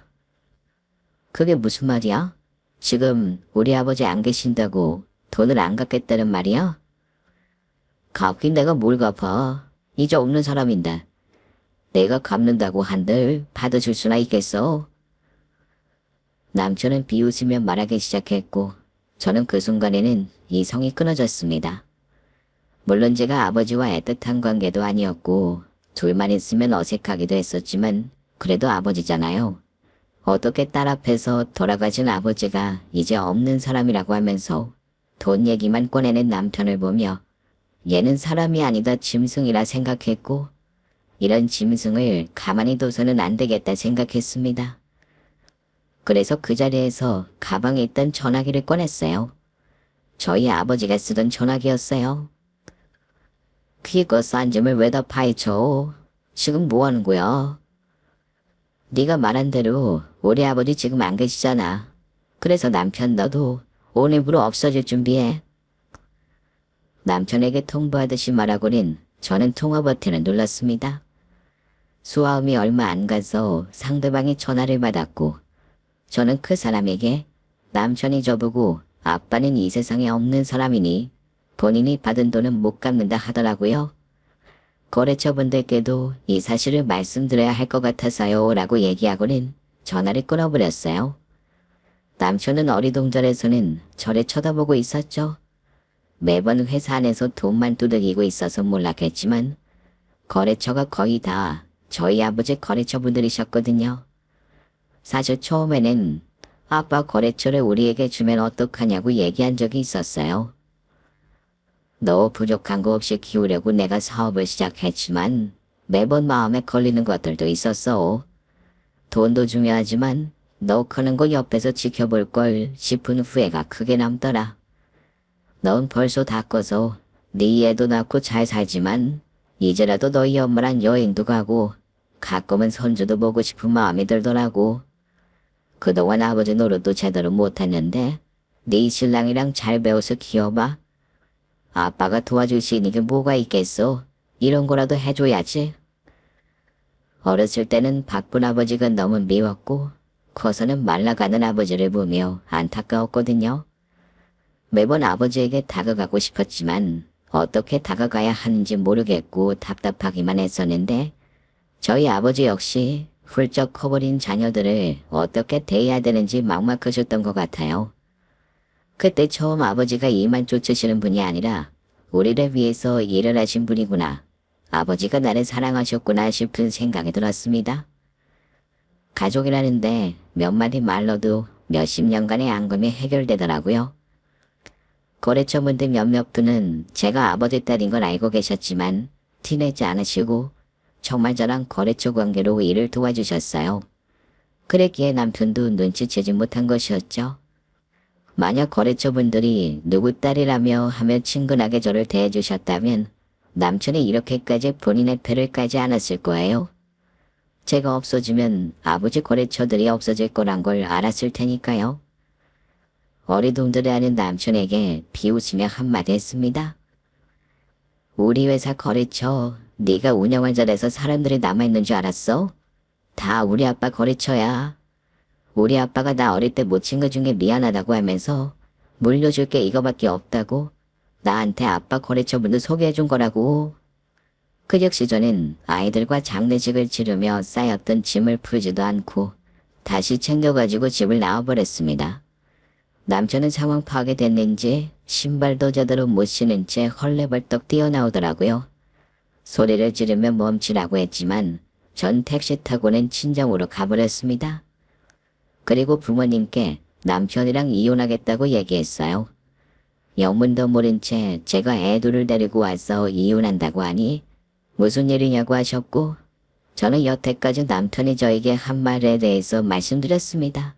그게 무슨 말이야? 지금 우리 아버지 안 계신다고 돈을 안 갚겠다는 말이야? 갚긴 내가 뭘 갚아. 이제 없는 사람인데. 내가 갚는다고 한들 받아줄 수나 있겠어. 남편은 비웃으며 말하기 시작했고 저는 그 순간에는 이성이 끊어졌습니다. 물론 제가 아버지와 애틋한 관계도 아니었고 둘만 있으면 어색하기도 했었지만 그래도 아버지잖아요. 어떻게 딸 앞에서 돌아가신 아버지가 이제 없는 사람이라고 하면서 돈 얘기만 꺼내는 남편을 보며 얘는 사람이 아니다 짐승이라 생각했고 이런 짐승을 가만히 둬서는 안 되겠다 생각했습니다. 그래서 그 자리에서 가방에 있던 전화기를 꺼냈어요. 저희 아버지가 쓰던 전화기였어요. 그거 싼 점을 왜 다 파헤쳐? 지금 뭐 하는 거야? 네가 말한 대로 우리 아버지 지금 안 계시잖아. 그래서 남편 너도 오늘부로 없어질 준비해. 남편에게 통보하듯이 말하고는 저는 통화 버튼을 눌렀습니다. 수화음이 얼마 안 가서 상대방이 전화를 받았고 저는 그 사람에게 남편이 저보고 아빠는 이 세상에 없는 사람이니 본인이 받은 돈은 못 갚는다 하더라고요. 거래처분들께도 이 사실을 말씀드려야 할 것 같아서요 라고 얘기하고는 전화를 끊어버렸어요. 남편은 어리동절해서는 저를 쳐다보고 있었죠. 매번 회사 안에서 돈만 두들기고 있어서 몰랐겠지만 거래처가 거의 다 저희 아버지 거래처분들이셨거든요. 사실 처음에는 아빠 거래처를 우리에게 주면 어떡하냐고 얘기한 적이 있었어요. 너 부족한 거 없이 키우려고 내가 사업을 시작했지만 매번 마음에 걸리는 것들도 있었어. 돈도 중요하지만 너 크는 거 옆에서 지켜볼 걸 싶은 후회가 크게 남더라. 넌 벌써 다 커서 네 애도 낳고 잘 살지만 이제라도 너희 엄마랑 여행도 가고 가끔은 손주도 보고 싶은 마음이 들더라고. 그동안 아버지 노릇도 제대로 못했는데 네 신랑이랑 잘 배워서 키워봐. 아빠가 도와줄 수 있는 게 뭐가 있겠어. 이런 거라도 해줘야지. 어렸을 때는 바쁜 아버지가 너무 미웠고 커서는 말라가는 아버지를 보며 안타까웠거든요. 매번 아버지에게 다가가고 싶었지만 어떻게 다가가야 하는지 모르겠고 답답하기만 했었는데 저희 아버지 역시 훌쩍 커버린 자녀들을 어떻게 대해야 되는지 막막하셨던 것 같아요. 그때 처음 아버지가 일만 쫓으시는 분이 아니라 우리를 위해서 일을 하신 분이구나. 아버지가 나를 사랑하셨구나 싶은 생각이 들었습니다. 가족이라는데 몇 마디 말로도 몇십 년간의 앙금이 해결되더라고요. 거래처분들 몇몇 분은 제가 아버지 딸인 걸 알고 계셨지만 티내지 않으시고 정말 저랑 거래처 관계로 일을 도와주셨어요. 그랬기에 남편도 눈치채지 못한 것이었죠. 만약 거래처분들이 누구 딸이라며 하며 친근하게 저를 대해주셨다면 남편이 이렇게까지 본인의 패를 까지 않았을 거예요. 제가 없어지면 아버지 거래처들이 없어질 거란 걸 알았을 테니까요. 어리둥절해하는 남편에게 비웃으며 한마디 했습니다. 우리 회사 거래처 네가 운영한 자리에서 사람들이 남아있는 줄 알았어? 다 우리 아빠 거래처야. 우리 아빠가 나 어릴 때 못 친 거 중에 미안하다고 하면서 물려줄 게 이거밖에 없다고 나한테 아빠 거래처분들 소개해준 거라고. 그 역시 저는 아이들과 장례식을 치르며 쌓였던 짐을 풀지도 않고 다시 챙겨가지고 집을 나와버렸습니다. 남편은 상황 파악이 됐는지 신발도 제대로 못 신은 채 헐레벌떡 뛰어나오더라고요. 소리를 지르며 멈추라고 했지만 전 택시 타고는 친정으로 가버렸습니다. 그리고 부모님께 남편이랑 이혼하겠다고 얘기했어요. 영문도 모른 채 제가 애 둘을 데리고 와서 이혼한다고 하니 무슨 일이냐고 하셨고 저는 여태까지 남편이 저에게 한 말에 대해서 말씀드렸습니다.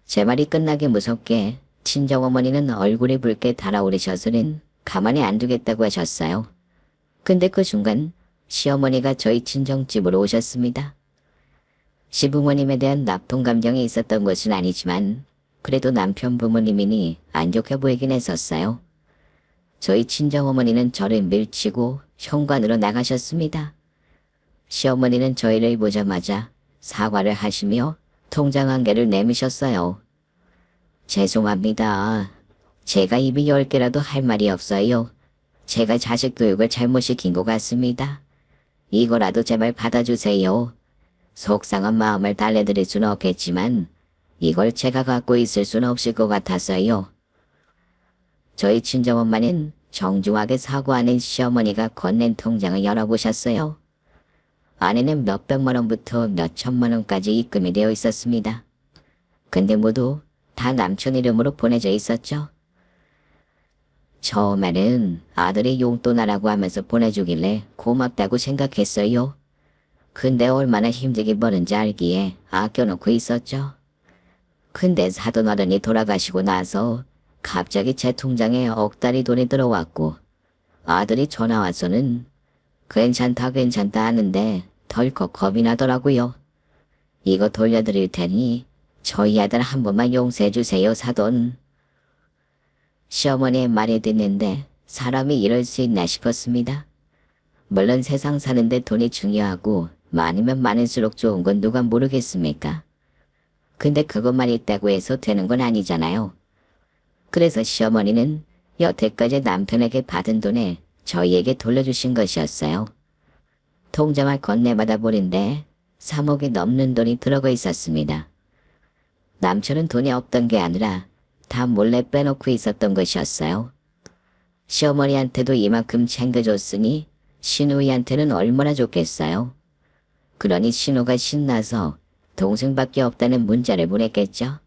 제 말이 끝나기 무섭게 친정어머니는 얼굴이 붉게 달아오르셔서는 가만히 안 두겠다고 하셨어요. 근데 그 순간 시어머니가 저희 친정집으로 오셨습니다. 시부모님에 대한 나쁜 감정이 있었던 것은 아니지만 그래도 남편 부모님이니 안 좋게 보이긴 했었어요. 저희 친정어머니는 저를 밀치고 현관으로 나가셨습니다. 시어머니는 저희를 보자마자 사과를 하시며 통장 한 개를 내미셨어요. 죄송합니다. 제가 입이 10개라도 할 말이 없어요. 제가 자식 교육을 잘못 시킨 것 같습니다. 이거라도 제발 받아주세요. 속상한 마음을 달래드릴 수는 없겠지만 이걸 제가 갖고 있을 수는 없을 것 같았어요. 저희 친정엄마는 정중하게 사과하는 시어머니가 건넨 통장을 열어보셨어요. 안에는 몇백만 원부터 몇천만 원까지 입금이 되어 있었습니다. 근데 모두 다 남편 이름으로 보내져 있었죠. 처음에는 아들이 용돈하라고 하면서 보내주길래 고맙다고 생각했어요. 근데 얼마나 힘들게 버는지 알기에 아껴놓고 있었죠. 근데 사돈어른이 돌아가시고 나서 갑자기 제 통장에 억 달이 돈이 들어왔고 아들이 전화 와서는 괜찮다 하는데 덜컥 겁이 나더라고요. 이거 돌려드릴 테니 저희 아들 한 번만 용서해 주세요, 사돈. 시어머니의 말이 듣는데 사람이 이럴 수 있나 싶었습니다. 물론 세상 사는데 돈이 중요하고 많으면 많을수록 좋은 건 누가 모르겠습니까? 근데 그것만 있다고 해서 되는 건 아니잖아요. 그래서 시어머니는 여태까지 남편에게 받은 돈에 저희에게 돌려주신 것이었어요. 통장을 건네받아 보는데 3억이 넘는 돈이 들어가 있었습니다. 남편은 돈이 없던 게 아니라 다 몰래 빼놓고 있었던 것이었어요. 시어머니한테도 이만큼 챙겨줬으니 신우이한테는 얼마나 좋겠어요. 그러니 신우가 신나서 동생밖에 없다는 문자를 보냈겠죠.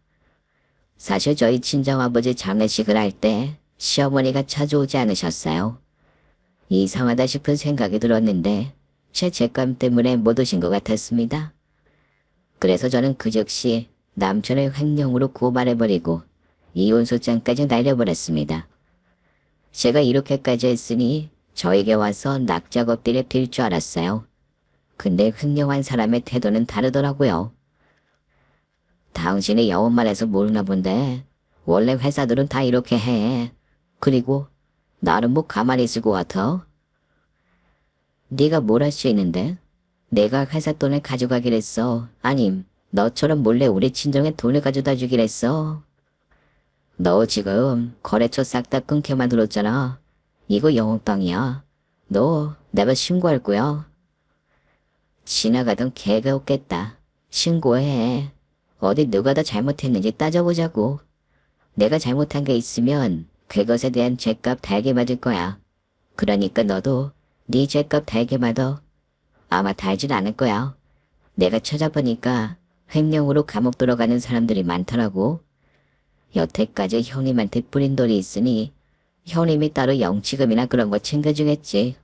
사실 저희 친정아버지 장례식을 할 때 시어머니가 찾아오지 않으셨어요. 이상하다 싶은 생각이 들었는데 제 죄감 때문에 못 오신 것 같았습니다. 그래서 저는 그 즉시 남편을 횡령으로 고발해버리고 이혼소장까지 날려버렸습니다. 제가 이렇게까지 했으니 저에게 와서 낙작업들을 빌 줄 알았어요. 근데 횡령한 사람의 태도는 다르더라고요. 당신이 영업만 해서 모르나 본데 원래 회사들은 다 이렇게 해. 그리고 나는 뭐 가만히 있을 것 같아? 네가 뭘 할 수 있는데? 내가 회사 돈을 가져가기랬어. 아님 너처럼 몰래 우리 친정에 돈을 가져다 주기랬어. 너 지금 거래처 싹 다 끊게 만들었잖아. 이거 영업방이야. 너 내가 신고할 거야. 지나가던 개가 없겠다. 신고해. 어디 누가 다 잘못했는지 따져보자고. 내가 잘못한 게 있으면 그것에 대한 죄값 달게 맞을 거야. 그러니까 너도 네 죄값 달게 받아. 아마 달진 않을 거야. 내가 찾아보니까 횡령으로 감옥 들어가는 사람들이 많더라고. 여태까지 형님한테 뿌린 돈이 있으니 형님이 따로 영치금이나 그런 거 챙겨주겠지.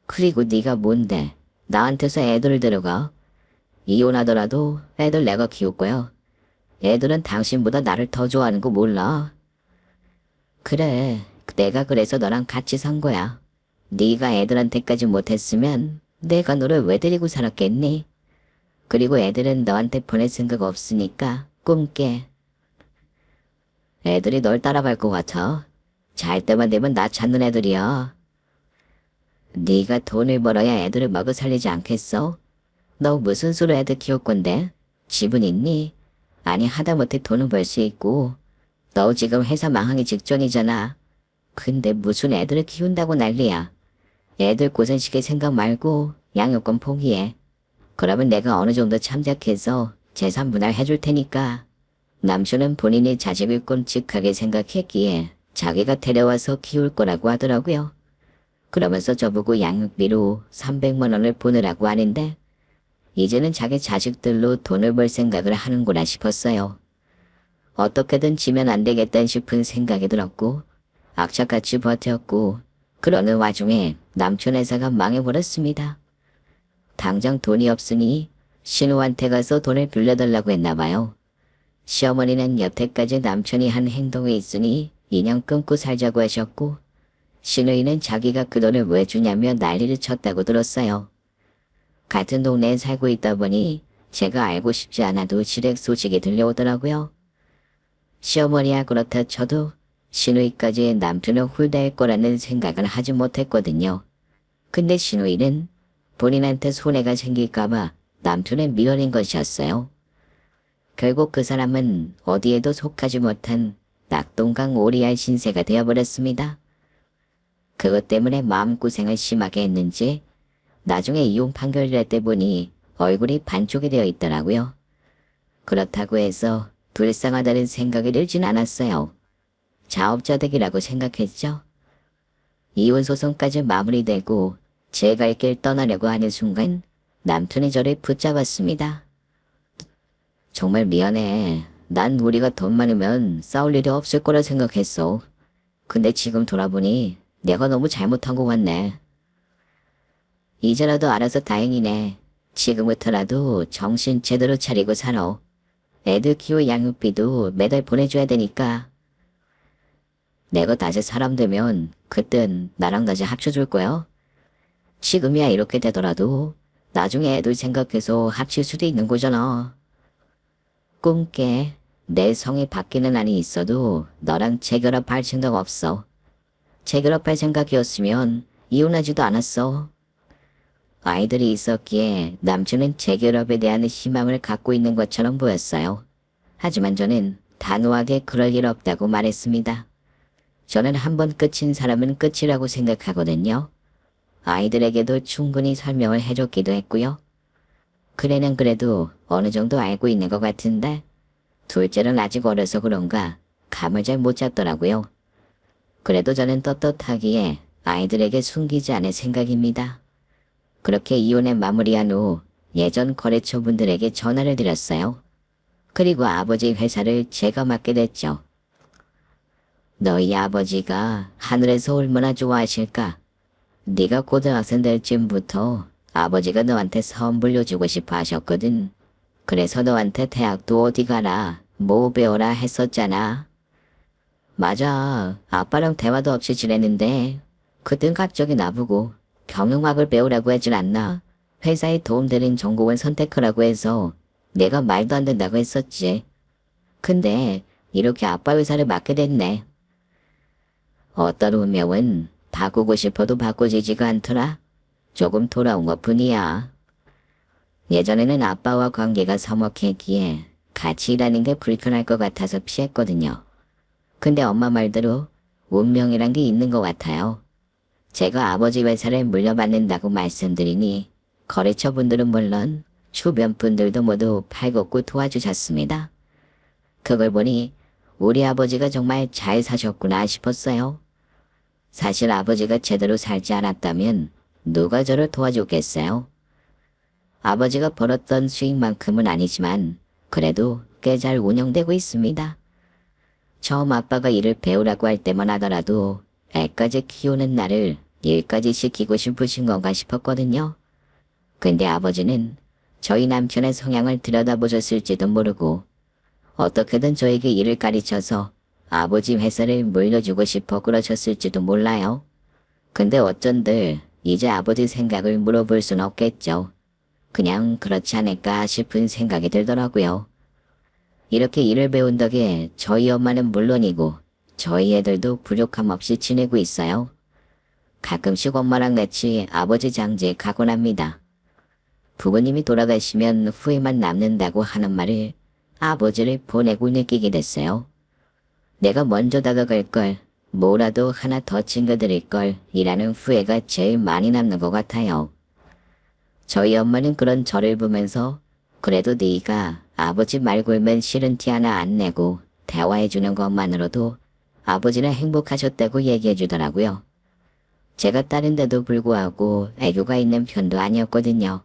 그리고 네가 뭔데 나한테서 애들을 데려가. 이혼하더라도 애들 내가 키울 거야. 애들은 당신보다 나를 더 좋아하는 거 몰라. 그래, 내가 그래서 너랑 같이 산 거야. 네가 애들한테까지 못했으면 내가 너를 왜 데리고 살았겠니? 그리고 애들은 너한테 보낼 생각 없으니까 꿈깨. 애들이 널 따라갈 것 같아. 잘 때만 되면 나 찾는 애들이야. 네가 돈을 벌어야 애들을 먹여 살리지 않겠어? 너 무슨 수로 애들 키울 건데? 집은 있니? 아니 하다못해 돈은 벌 수 있고. 너 지금 회사 망하기 직전이잖아. 근데 무슨 애들을 키운다고 난리야. 애들 고생시킬 생각 말고 양육권 포기해. 그러면 내가 어느 정도 참작해서 재산 분할 해줄 테니까. 남편은 본인이 자식을 끔찍하게 생각했기에 자기가 데려와서 키울 거라고 하더라고요. 그러면서 저보고 양육비로 300만 원을 보내라고 하는데 이제는 자기 자식들로 돈을 벌 생각을 하는구나 싶었어요. 어떻게든 지면 안 되겠다 싶은 생각이 들었고 악착같이 버텼고 그러는 와중에 남편 회사가 망해버렸습니다. 당장 돈이 없으니 신우한테 가서 돈을 빌려달라고 했나 봐요. 시어머니는 여태까지 남편이 한 행동이 있으니 인연 끊고 살자고 하셨고 신우이는 자기가 그 돈을 왜 주냐며 난리를 쳤다고 들었어요. 같은 동네에 살고 있다 보니 제가 알고 싶지 않아도 실액 소식이 들려오더라고요. 시어머니야 그렇다 쳐도 신우이까지 남편을 홀대할 거라는 생각은 하지 못했거든요. 근데 신우이는 본인한테 손해가 생길까봐 남편의 미련인 것이었어요. 결국 그 사람은 어디에도 속하지 못한 낙동강 오리알 신세가 되어버렸습니다. 그것 때문에 마음고생을 심하게 했는지 나중에 이혼 판결을 낼 때 보니 얼굴이 반쪽이 되어 있더라고요. 그렇다고 해서 불쌍하다는 생각이 들진 않았어요. 자업자득이라고 생각했죠. 이혼 소송까지 마무리되고 제 갈 길 떠나려고 하는 순간 남편이 저를 붙잡았습니다. 정말 미안해. 난 우리가 돈 많으면 싸울 일이 없을 거라 생각했어. 근데 지금 돌아보니 내가 너무 잘못한 것 같네. 이제라도 알아서 다행이네. 지금부터라도 정신 제대로 차리고 살아. 애들 키울 양육비도 매달 보내줘야 되니까. 내가 다시 사람 되면 그땐 나랑 다시 합쳐줄 거야. 지금이야 이렇게 되더라도 나중에 애들 생각해서 합칠 수도 있는 거잖아. 꿈깨. 내 성이 바뀌는 한이 있어도 너랑 재결합할 생각 없어. 재결합할 생각이었으면 이혼하지도 않았어. 아이들이 있었기에 남편은 재결합에 대한 희망을 갖고 있는 것처럼 보였어요. 하지만 저는 단호하게 그럴 일 없다고 말했습니다. 저는 한번 끝인 사람은 끝이라고 생각하거든요. 아이들에게도 충분히 설명을 해줬기도 했고요. 그래는 그래도 어느 정도 알고 있는 것 같은데 둘째는 아직 어려서 그런가 감을 잘 못 잡더라고요. 그래도 저는 떳떳하기에 아이들에게 숨기지 않을 생각입니다. 그렇게 이혼에 마무리한 후 예전 거래처 분들에게 전화를 드렸어요. 그리고 아버지 회사를 제가 맡게 됐죠. 너희 아버지가 하늘에서 얼마나 좋아하실까? 네가 고등학생 될 쯤부터 아버지가 너한테 사업 물려주고 싶어 하셨거든. 그래서 너한테 대학도 어디 가라, 뭐 배워라 했었잖아. 맞아. 아빠랑 대화도 없이 지냈는데 그땐 갑자기 나보고 경영학을 배우라고 하진 않나. 회사에 도움되는 전공을 선택하라고 해서 내가 말도 안 된다고 했었지. 근데 이렇게 아빠 회사를 맡게 됐네. 어떤 운명은 바꾸고 싶어도 바꿔지지가 않더라. 조금 돌아온 것 뿐이야. 예전에는 아빠와 관계가 서먹했기에 같이 일하는 게 불편할 것 같아서 피했거든요. 근데 엄마 말대로 운명이란 게 있는 것 같아요. 제가 아버지 회사를 물려받는다고 말씀드리니 거래처 분들은 물론 주변 분들도 모두 팔걷고 도와주셨습니다. 그걸 보니 우리 아버지가 정말 잘 사셨구나 싶었어요. 사실 아버지가 제대로 살지 않았다면 누가 저를 도와줬겠어요. 아버지가 벌었던 수익만큼은 아니지만 그래도 꽤 잘 운영되고 있습니다. 처음 아빠가 일을 배우라고 할 때만 하더라도 애까지 키우는 나를 일까지 시키고 싶으신 건가 싶었거든요. 근데 아버지는 저희 남편의 성향을 들여다보셨을지도 모르고 어떻게든 저에게 일을 가르쳐서 아버지 회사를 물려주고 싶어 그러셨을지도 몰라요. 근데 어쩐들 이제 아버지 생각을 물어볼 순 없겠죠. 그냥 그렇지 않을까 싶은 생각이 들더라고요. 이렇게 일을 배운 덕에 저희 엄마는 물론이고 저희 애들도 부족함 없이 지내고 있어요. 가끔씩 엄마랑 같이 아버지 장지에 가곤 합니다. 부모님이 돌아가시면 후회만 남는다고 하는 말을 아버지를 보내고 느끼게 됐어요. 내가 먼저 다가갈 걸, 뭐라도 하나 더 챙겨드릴 걸 이라는 후회가 제일 많이 남는 것 같아요. 저희 엄마는 그런 저를 보면서 그래도 네가 아버지 말 걸면 싫은 티 하나 안 내고 대화해주는 것만으로도 아버지는 행복하셨다고 얘기해주더라고요. 제가 딸인데도 불구하고 애교가 있는 편도 아니었거든요.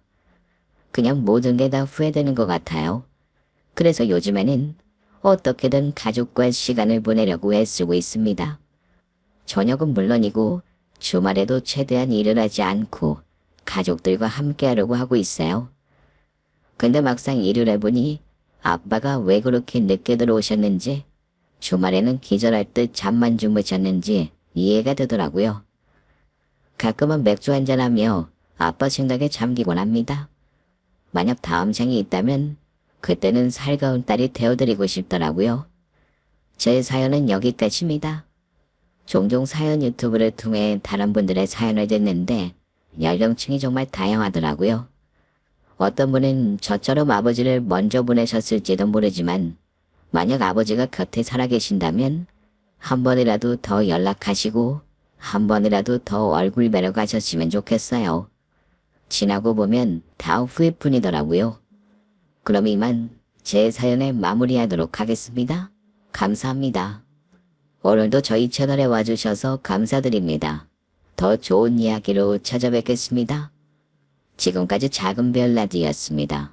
그냥 모든 게 다 후회되는 것 같아요. 그래서 요즘에는 어떻게든 가족과 시간을 보내려고 애쓰고 있습니다. 저녁은 물론이고 주말에도 최대한 일을 하지 않고 가족들과 함께 하려고 하고 있어요. 근데 막상 일을 해보니 아빠가 왜 그렇게 늦게 들어오셨는지 주말에는 기절할 듯 잠만 주무셨는지 이해가 되더라고요. 가끔은 맥주 한잔하며 아빠 생각에 잠기곤 합니다. 만약 다음 생이 있다면 그때는 살가운 딸이 되어드리고 싶더라고요. 제 사연은 여기까지입니다. 종종 사연 유튜브를 통해 다른 분들의 사연을 듣는데 연령층이 정말 다양하더라고요. 어떤 분은 저처럼 아버지를 먼저 보내셨을지도 모르지만 만약 아버지가 곁에 살아계신다면 한 번이라도 더 연락하시고 한 번이라도 더 얼굴 뵈러 가셨으면 좋겠어요. 지나고 보면 다 후회뿐이더라고요. 그럼 이만 제 사연을 마무리하도록 하겠습니다. 감사합니다. 오늘도 저희 채널에 와주셔서 감사드립니다. 더 좋은 이야기로 찾아뵙겠습니다. 지금까지 작은 별 라디오였습니다.